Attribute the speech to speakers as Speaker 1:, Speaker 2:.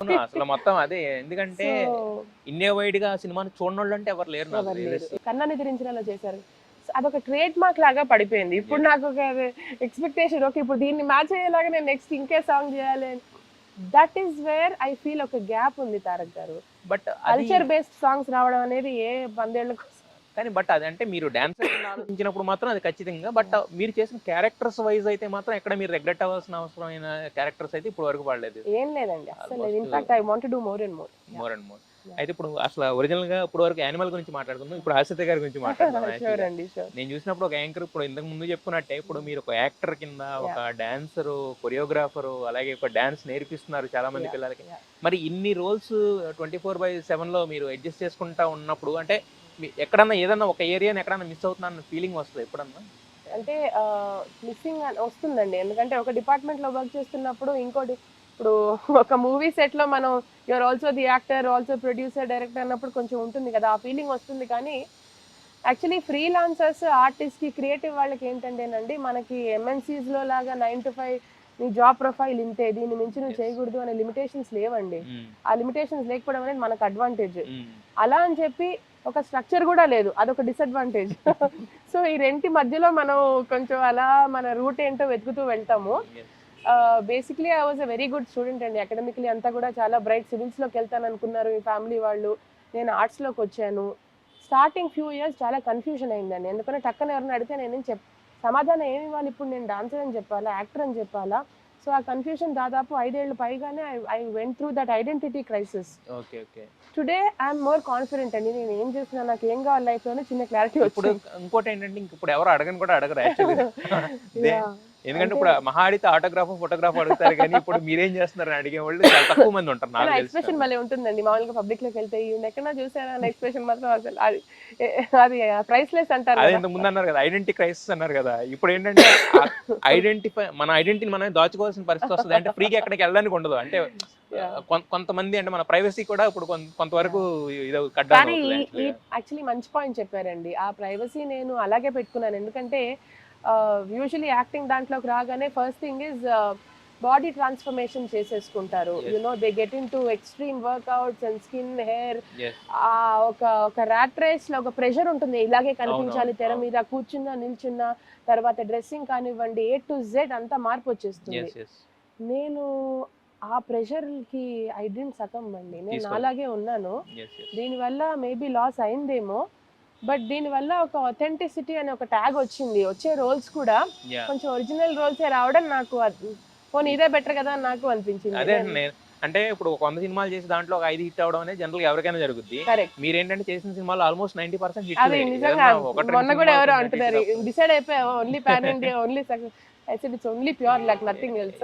Speaker 1: అవును. అసలు మొత్తం అదే. ఎందుకంటే
Speaker 2: సో
Speaker 1: ఇండియా వైడ్‌గా సినిమాని చూడనోళ్ళంటే ఎవరు లేరు నాకు
Speaker 2: ఎవరు లేరు.
Speaker 1: తెలిసి.
Speaker 2: కన్నాని దిరించడంలో చేశారు. సో అదొక ట్రేడ్ మార్క్ లాగా పడిపోయింది. ఇప్పుడు
Speaker 1: యెస్.
Speaker 2: నాకు ఒక ఎక్స్‌పెక్టేషన్ ఓకే. ఇప్పుడు దీన్ని మ్యాచ్ అయ్యేలాగా నేను నెక్స్ట్ ఇంకే సాంగ్ చేయాలి అని. That is where I feel ఒక గ్యాప్ ఉంది తారక్ గారు.
Speaker 1: బట్ అది
Speaker 2: కల్చర్ బేస్డ్ సాంగ్స్ రావడం అనేది ఏ 100 ఏళ్లకు
Speaker 1: కానీ బట్ అదంటే మీరు డాన్సర్ కింద ఆలోచించినప్పుడు మాత్రం అది ఖచ్చితంగా. బట్ మీరు చేసిన క్యారెక్టర్స్ వైస్ అయితే మాత్రం ఎక్కడ మీరు రిగ్రెట్ అవ్వాల్సిన అవసరమైన క్యారెక్టర్స్ అయితే ఇప్పటి వరకు పడలేదు.
Speaker 2: ఏం లేదండి. అస్సలు లేదు.
Speaker 1: Almost
Speaker 2: in fact I want to do more and more.
Speaker 1: More and more.
Speaker 2: Yeah!
Speaker 1: అయితే ఇప్పుడు అసలు ఒరిజినల్‌గా ఇప్పటి వరకు యానిమల్ గురించి మాట్లాడుకుందాం. ఇప్పుడు హాసిత గారి గురించి మాట్లాడదాం
Speaker 2: షూర్
Speaker 1: యాక్చువల్‌గా.
Speaker 2: అండి. షూర్.
Speaker 1: నేను చూసినప్పుడు ఒక యాంకర్ ఇప్పుడు ఇంతకు ముందు చెప్పుకున్నట్టే ఇప్పుడు మీరు ఒక యాక్టర్ కింద, ఒక
Speaker 2: యాహ్!
Speaker 1: డాన్సరు, కొరియోగ్రాఫరు అలాగే ఒక డాన్స్ నేర్పిస్తున్నారు చాలా మంది
Speaker 2: యాహ్!
Speaker 1: పిల్లలకి.
Speaker 2: యాహ్!
Speaker 1: మరి ఇన్ని రోల్స్ 24/7లో మీరు అడ్జస్ట్ చేసుకుంటా ఉన్నప్పుడు అంటే ఎక్కడన్నా ఏదన్నా ఒక ఏరియాని ఎక్కడన్నా మిస్ అవుతున్నాను అన్న ఫీలింగ్ వస్తదా ఎప్పుడన్నా?
Speaker 2: అంటే మిస్సింగ్ అని వస్తుందండి. ఎందుకంటే ఒక డిపార్ట్‌మెంట్‌లో వర్క్ చేస్తున్నప్పుడు ఇంకోటి ఇప్పుడు ఒక మూవీ సెట్‌లో మనం you are also the actor, also producer, director అన్నప్పుడు కొంచెం ఉంటుంది కదా! ఆ ఫీలింగ్ వస్తుంది కానీ యాక్చువల్లీ ఫ్రీలాన్సర్స్, ఆర్టిస్ట్‌కి, క్రియేటివ్ వాళ్ళకి ఏంటంటేనండి మనకి ఎంఎన్‌సీస్‌లో లాగా 9-5 నీ జాబ్ ప్రొఫైల్ ఇంతే. దీన్ని మించి నువ్వు
Speaker 1: యెస్.
Speaker 2: చేయకూడదు అనే లిమిటేషన్స్ లేవండి.
Speaker 1: హ్మ్.
Speaker 2: ఆ లిమిటేషన్స్ లేకపోవడం అనేది మనకు అడ్వాంటేజ్.
Speaker 1: హ్మ్.
Speaker 2: అలా అని చెప్పి ఒక స్ట్రక్చర్ గూడా లేదు. అదొక డిసడ్వాంటేజ్. సో, ఈ రెంటి మధ్యలో మనం కొంచెం అలా మన రూట్ ఏంటో వెతుకుతూ వెళ్తాము.
Speaker 1: Yes.
Speaker 2: Basically I was a very good student అండి. అకాడమికల్లీ అంతా కూడా చాలా బ్రైట్. సివిల్స్‌లోకెళ్తాననుకున్నారు మీ ఫ్యామిలీ వాళ్ళు. నేను ఆర్ట్స్‌లోకొచ్చాను. స్టార్టింగ్ ఫ్యూ ఇయర్స్ చాలా కన్‌ఫ్యూజన్ అయిందండి. ఎందుకంటే టక్కన ఎవరైనా అడిగితే నేనేం సమాధానం ఏమి ఇవ్వాలి ఇప్పుడు నేను డాన్సర్ అని చెప్పాలా? యాక్టర్ అని చెప్పాలా? సో, ఆ కన్‌ఫ్యూజన్ దాదాపు 5 ఏళ్ళు పైగానే I I went through that identity crisis.
Speaker 1: Okay. Okay.
Speaker 2: Today I'm more confident అండి. నేను ఏం చేసినా నాకేం కావాలి లైఫ్‌లో అని చిన్న క్లారిటీ
Speaker 1: ఇప్పుడు
Speaker 2: వచ్చింది.
Speaker 1: ఇంకోటేంటంటే ఇప్పుడు ఎవరు అడగను కూడా అడగరు యాక్చువల్‌గా. They
Speaker 2: yeah!
Speaker 1: ఎందుకంటే
Speaker 2: అంటే
Speaker 1: ఇప్పుడు మహా అడిగితే ఆటోగ్రాఫ్, ఫోటోగ్రాఫ్ అడుగుతారు గానీ ఇప్పుడు మీరేం చేస్తున్నారని అడిగేవాళ్ళు చాలా తక్కువ మంది ఉంటారు
Speaker 2: కానీ
Speaker 1: నాకు
Speaker 2: ఆ
Speaker 1: తెలిసినంత
Speaker 2: ఎక్స్‌ప్రెషన్
Speaker 1: వరకు.
Speaker 2: భలే ఉంటుందండి. మామూలుగా పబ్లిక్‌లోకెళ్తే ఈవిడనెక్కడో చూసానా అన్న ఎక్స్‌ప్రెషన్ మాత్రం అసలు అది ఎ అది ప్రైస్‌లెస్ అంటారు
Speaker 1: అదే
Speaker 2: గదా!
Speaker 1: ఇంతకు ముందు అన్నారు కదా! ఐడెంటిటీ క్రైసిస్ అన్నారు కదా! ఇప్పుడేంటంటే మన ఐడెంటిటీని మనమే దాచుకోవాల్సిన పరిస్థితి వస్తది. అంటే ఫ్రీగా ఎక్కడికి వెళ్ళడానికి ఉండదు. అంటే
Speaker 2: యాహ్!
Speaker 1: కొంతమంది అంటే మన ప్రైవసీ కూడా ఇప్పుడు కొంతవరకు
Speaker 2: యాహ్!
Speaker 1: కట్ డౌన్
Speaker 2: కానీ
Speaker 1: అవుతది
Speaker 2: ఈ
Speaker 1: యాక్చువల్‌గా.
Speaker 2: యాక్చువల్లీ మంచి పాయింట్ చెప్పారండి. ఆ ప్రైవసీ నేను అలాగే పెట్టుకున్నాను. ఎందుకంటే యూజువల్లీ యాక్టింగ్ దాంట్లోకి రాగానే first thing is body transformation చేసేసుకుంటారు. You
Speaker 1: yes.
Speaker 2: No they get into extreme workouts and skin, hair
Speaker 1: yes.
Speaker 2: ఒక ఒక ర్యాట్ రేస్‌లో ఒక ప్రెషర్ ఉంటుంది. ఇలాగే కనిపించాలి
Speaker 1: అవునవును.
Speaker 2: తెర
Speaker 1: అవును.
Speaker 2: మీద కూర్చున్నా, నిల్చున్నా, తర్వాత డ్రెస్సింగ్ కానివ్వండి, ఏ టు జెడ్ అంతా మార్పొచ్చేస్తుంది.
Speaker 1: యెస్. యెస్.
Speaker 2: నేను ఆ ప్రెషర్‌కి ఐ డిడ్ంట్ సకంబ్ అండి. నేను
Speaker 1: తీసుకోలేదు.
Speaker 2: నాలాగే ఉన్నాను.
Speaker 1: యెస్. యెస్.
Speaker 2: దీనివల్ల మేబీ లాస్ అయిందేమో. బట్ దీనివల్ల ఒక ఆథెంటిసిటీ అనే ఒక ట్యాగ్ వచ్చింది. వచ్చే రోల్స్ కూడా
Speaker 1: యాహ్!
Speaker 2: కొంచెం ఒరిజినల్ రోల్సే రావడం నాకు పోనీ ఇదే బెటర్ కదా అని నాకు అనిపించింది.
Speaker 1: అదే
Speaker 2: నేను
Speaker 1: నేను అంటే ఇప్పుడు ఒక 100 సినిమాలు చేసి దాంట్లో ఒక 5 హిట్ అవ్వడం అనేది జనరల్‌గా ఎవరికైనా జరుగుద్ది.
Speaker 2: కరెక్ట్.
Speaker 1: మీరేంటంటే చేసిన సినిమాలో ఆల్‌మోస్ట్ 90%
Speaker 2: అది
Speaker 1: హిట్‌లే.
Speaker 2: నిజంగా
Speaker 1: ఏదన్నా 1, 2
Speaker 2: మొన్న కూడా
Speaker 1: సినిమాలు
Speaker 2: ఎవరో
Speaker 1: కొంచెం అటు ఇటు
Speaker 2: అంటున్నారు.
Speaker 1: తప్పదు.
Speaker 2: డిసైడ్ అయిపోయావా only pan India, only success. I said it's only pure luck nothing else.